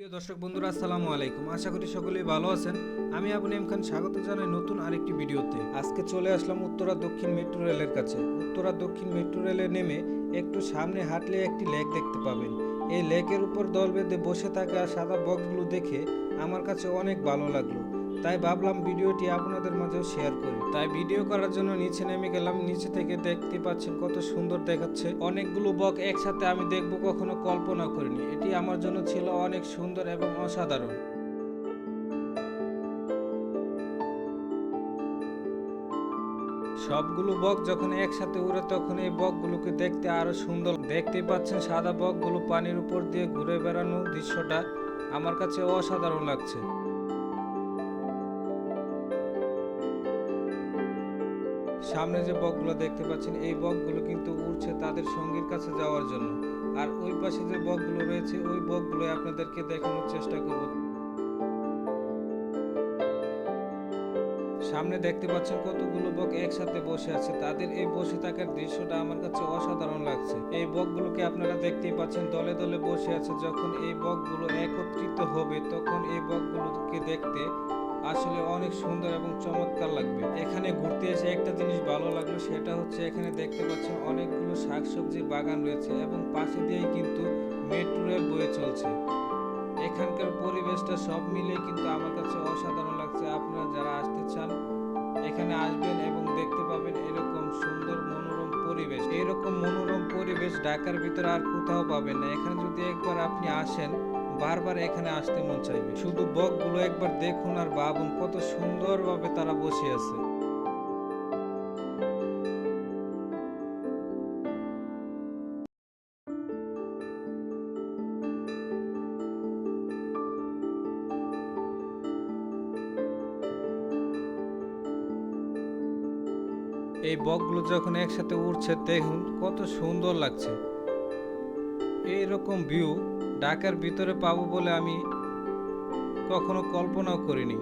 প্রিয় দর্শক বন্ধুরা, আসসালামু আলাইকুম। আশা করি সকলেই ভালো আছেন। আমি আবু নেম খান স্বাগত জানাই নতুন আরেকটি ভিডিওতে। আজকে চলে আসলাম উত্তরা দক্ষিণ মেট্রো রেলের কাছে। উত্তরা দক্ষিণ মেট্রো রেলে নেমে একটু সামনে হাঁটলে একটি লেক দেখতে পাবেন। এই লেকের উপর দল বেঁধে বসে থাকা সাদা বকগুলো দেখে আমার কাছে অনেক ভালো লাগলো, তাই ভাবলাম ভিডিওটি আপনাদের মাঝেও শেয়ার করি। তাই ভিডিও করার জন্য নিচে নেমে গেলাম। নিচে থেকে দেখতে পাচ্ছেন কত সুন্দর দেখাচ্ছে। অনেকগুলো বক একসাথে আমি দেখবো কখনো কল্পনা করিনি। এটি আমার জন্য ছিল অনেক সুন্দর এবং অসাধারণ। সবগুলো বক যখন একসাথে উড়ে তখন এই বকগুলোকে দেখতে আরো সুন্দর। দেখতে পাচ্ছেন সাদা বকগুলো পানির উপর দিয়ে ঘুরে বেড়ানোর দৃশ্যটা আমার কাছে অসাধারণ লাগছে। সামনে যে বকগুলো দেখতে পাচ্ছেন, এই বকগুলো কিন্তু উড়ছে তাদের সঙ্গীর কাছে যাওয়ার জন্য। আর ওই পাশে যে বকগুলো রয়েছে ওই বকগুলো আপনাদেরকে দেখানোর চেষ্টা করব। সামনে দেখতে পাচ্ছেন কতগুলো বক একসাথে বসে আছে। তাদের এই বসে থাকার দৃশ্যটা আমার কাছে অসাধারণ লাগছে। এই বকগুলোকে আপনারা দেখতেই পাচ্ছেন দলে দলে বসে আছে। যখন এই বকগুলো একত্রিত হবে তখন এই বকগুলোকে দেখতে আসলে অনেক সুন্দর এবং চমৎকার লাগবে। এখানে ঘুরতে এসে একটা জিনিস ভালো লাগলো, সেটা হচ্ছে এখানে দেখতে পাচ্ছেন অনেকগুলো শাকসবজির বাগান রয়েছে এবং পাশে দিয়েই কিন্তু মেট্রো রেল বয়ে চলছে। এখানকার পরিবেশটা সব মিলিয়ে কিন্তু আমার কাছে অসাধারণ লাগছে। আপনারা যারা আসতে চান এখানে আসবেন এবং দেখতে পাবেন এরকম সুন্দর মনোরম পরিবেশ। এরকম মনোরম পরিবেশ ঢাকার ভিতরে আর কোথাও পাবেন না। এখানে যদি একবার আপনি আসেন বারবার এখানে আসতে মন চাইবে। শুধু বকগুলো একবার দেখুন আর ভাবুন কত সুন্দরভাবে তারা বসে আছে। এই বকগুলো যখন একসাথে উড়ছে দেখুন কত সুন্দর লাগছে। এইরকম ভিউ ঢাকার ভিতরে পাবো বলে আমি কখনো কল্পনাও করিনি।